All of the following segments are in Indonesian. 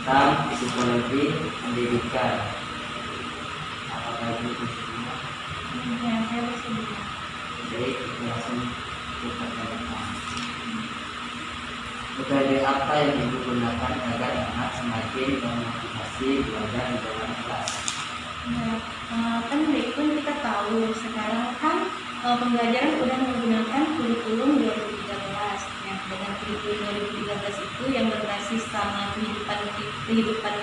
tentang psikologi pendidikan. Apakah itu semua? Ya, saya bersedia. Baik, kita langsung buka ke depan. Metode apa yang Ibu gunakan agar anak semakin termotivasi belajar di dalam kelas? Ya, kan itu kita tahu sekarang kan pembelajaran udah menggunakan kurikulum 2013. Ya, dengan kurikulum 2013 itu yang berbasis sama kehidupan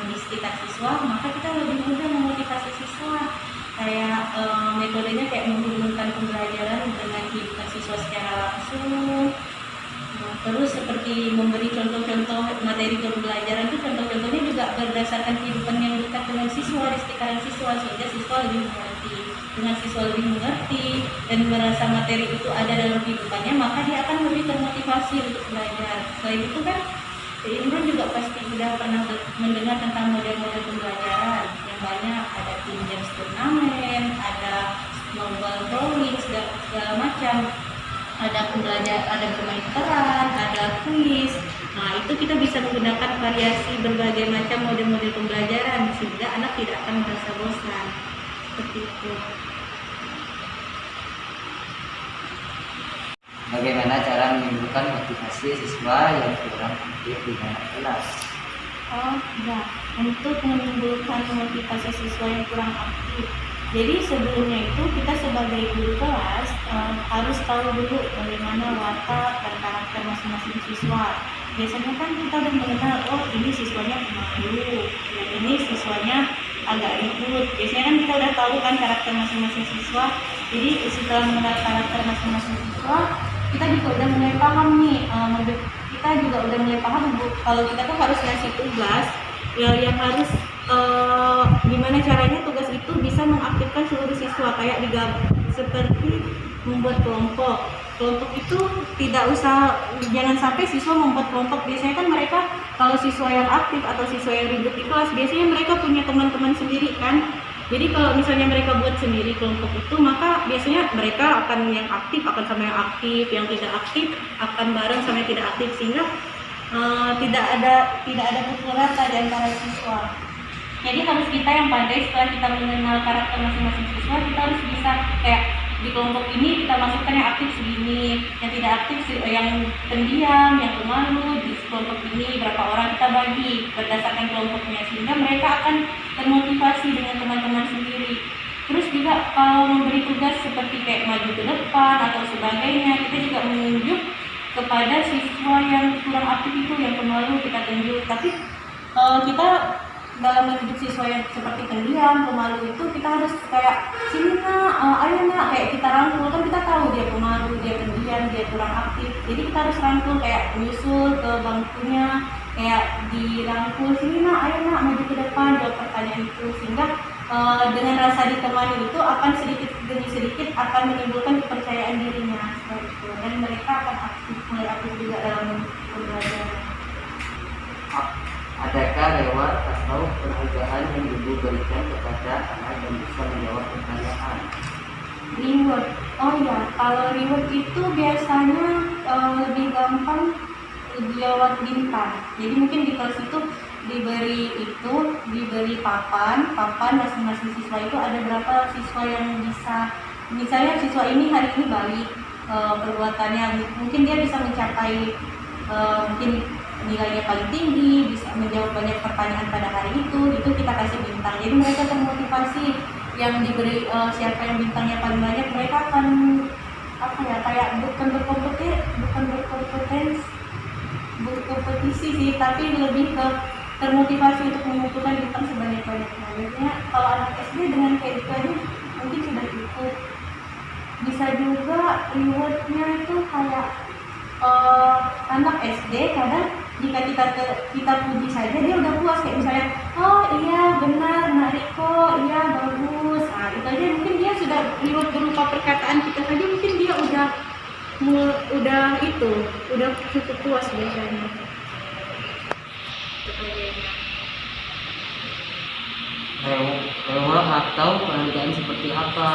di sekitar siswa, maka kita lebih mudah memotivasi siswa. Kayak metodenya kayak menghubungkan pembelajaran dengan kehidupan siswa secara langsung. Terus seperti memberi contoh-contoh materi pembelajaran itu contoh-contohnya juga berdasarkan kehidupan yang dekat dengan siswa, di sekitaran siswa, sehingga siswa lebih mengerti. Dengan siswa lebih mengerti dan merasa materi itu ada dalam kehidupannya, maka dia akan lebih termotivasi untuk belajar. Selain itu kan Imron juga pasti sudah pernah mendengar tentang model-model pembelajaran yang banyak, ada team games turnamen, ada snowball rolling, segala macam. Ada pembelajar, ada bermain peran, ada kuis. Nah, itu kita bisa menggunakan variasi berbagai macam model-model pembelajaran sehingga anak tidak akan merasa bosan. Seperti itu. Bagaimana cara menimbulkan motivasi siswa yang kurang aktif di dalam kelas? Oh, ya. Untuk menimbulkan motivasi siswa yang kurang aktif. Jadi sebelumnya itu kita sebagai guru kelas harus tahu dulu bagaimana watak dan karakter masing-masing siswa. Biasanya kan kita udah mengenal, oh ini siswanya pemalu, ini siswanya agak ribut. Biasanya kan kita udah tahu kan karakter masing-masing siswa. Jadi setelah mengenal karakter masing-masing siswa, kita juga udah mulai paham nih. Kita juga udah mulai paham kalau kita tuh harus ngasih tugas yang harus gimana caranya tugas itu bisa mengaktifkan seluruh siswa, kayak seperti membuat kelompok itu jangan sampai siswa membuat kelompok. Biasanya kan mereka kalau siswa yang aktif atau siswa yang ribut di kelas, biasanya mereka punya teman-teman sendiri kan. Jadi kalau misalnya mereka buat sendiri kelompok itu, maka biasanya mereka akan yang aktif akan sama yang aktif, yang tidak aktif akan bareng sama yang tidak aktif, sehingga tidak ada pukul rata di antara siswa. Jadi harus kita yang pandai setelah kita mengenal karakter masing-masing siswa, kita harus bisa kayak di kelompok ini kita masukkan yang aktif segini, yang tidak aktif yang pendiam, yang pemalu. Di kelompok ini berapa orang kita bagi berdasarkan kelompoknya, sehingga mereka akan termotivasi dengan teman-teman sendiri. Terus juga kalau memberi tugas seperti kayak maju ke depan atau sebagainya, kita juga menunjuk kepada siswa yang kurang aktif itu, yang pemalu kita tunjuk. Tapi kita dalam mendidik siswa yang seperti pendiam, pemalu itu kita harus kayak sini nak, ayo nak, kayak kita rangkul. Kan kita tahu dia pemalu, dia pendiam, dia kurang aktif. Jadi kita harus rangkul, kayak menyusul ke bangkunya, kayak dirangkul, sini nak, ayo nak, maju ke depan, jawab pertanyaan itu. Sehingga dengan rasa ditemani itu akan sedikit demi sedikit akan menimbulkan kepercayaan dirinya seperti itu, dan mereka akan mulai aktif juga dalam belajar. Adakah reward atau penghargaan yang Ibu berikan kepada anak yang bisa menjawab pertanyaan? Reward, oh ya, kalau reward itu biasanya lebih gampang lewat bintang. Jadi mungkin di kelas itu diberi papan masing-masing siswa itu ada berapa siswa yang bisa, misalnya siswa ini hari ini baik perbuatannya, mungkin dia bisa mencapai mungkin nilainya paling tinggi, bisa menjawab banyak pertanyaan pada hari itu kita kasih bintang. Jadi mereka termotivasi. Yang diberi siapa yang bintangnya paling banyak, mereka akan kayak bukan berkompetisi sih, tapi lebih ke termotivasi untuk mengumpulkan bintang sebanyak-banyaknya. Biasanya kalau anak SD dengan kayak gitu aja mungkin sudah cukup. Bisa juga rewardnya itu kayak anak SD kadang jika kita puji saja dia udah puas, kayak misalnya, oh iya benar Nak Riko, iya bagus. Nah itu aja mungkin dia sudah reward berupa perkataan kita saja, mungkin dia udah cukup puas biasanya. Reward atau penghargaan seperti apa?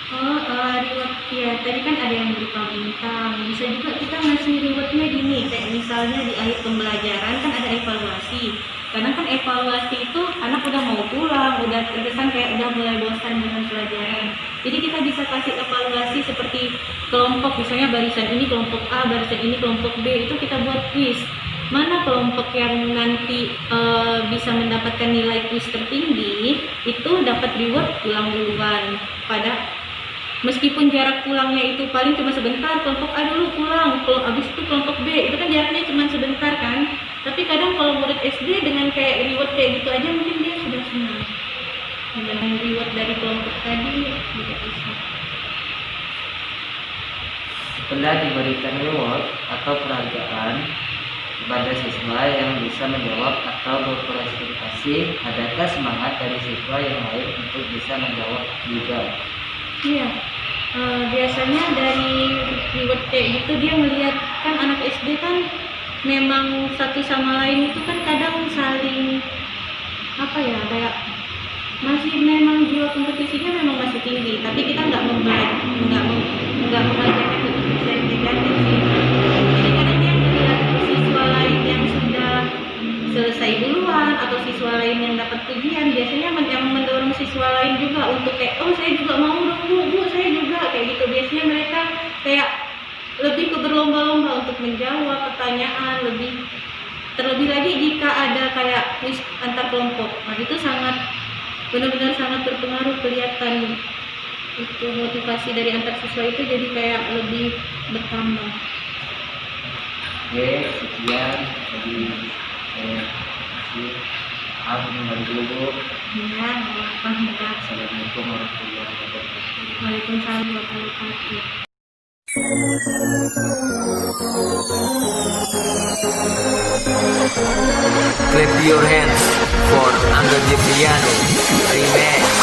Reward ya, tadi kan ada yang berupa bintang. Bisa juga kita ngasih rewardnya gini, kayak misalnya di akhir pembelajaran kan ada evaluasi. Kadang kan evaluasi itu anak udah mau pulang, udah terkesan kayak udah mulai bosan dengan pelajaran. Jadi kita bisa kasih evaluasi seperti kelompok, misalnya barisan ini kelompok A, barisan ini kelompok B, itu kita buat quiz. Mana kelompok yang nanti bisa mendapatkan nilai quiz tertinggi, itu dapat reward pulang duluan. Meskipun jarak pulangnya itu paling cuma sebentar, kelompok A dulu pulang, kalau habis itu kelompok B, itu kan jaraknya cuma sebentar kan. Tapi kadang kalau murid SD dengan kayak reward kayak gitu aja mungkin dia sudah senang. Dengan reward dari kelompok tadi juga bisa. Setelah diberikan reward atau penghargaan kepada siswa yang bisa menjawab atau berklarifikasi, adakah semangat dari siswa yang lain untuk bisa menjawab juga? Iya, biasanya dari reward kayak gitu dia melihat kan anak SD kan memang satu sama lain itu kan kadang saling apa ya, kayak masih memang jiwa kompetisinya memang masih tinggi, tapi kita nggak mengajarkan kompetisi yang negatif sih. Jadi kadang dia melihat siswa lain yang sudah selesai duluan atau siswa lain yang dapat pujian, biasanya yang mendorong siswa lain juga untuk kayak, oh saya juga mau dong bu, saya juga kayak gitu. Biasanya mereka kayak lebih ke berlomba-lomba untuk menjawab pertanyaan, terlebih lagi jika ada kayak quiz antar kelompok. Nah itu benar-benar sangat berpengaruh, kelihatan itu motivasi dari antar siswa itu jadi kayak lebih bertambah. Oke, sekian dari aku kembali dulu. Ya, alhamdulillah. Assalamualaikum warahmatullahi wabarakatuh. Waalaikumsalam warahmatullahi wabarakatuh. Clap your hands for Angga Jepriano Remix.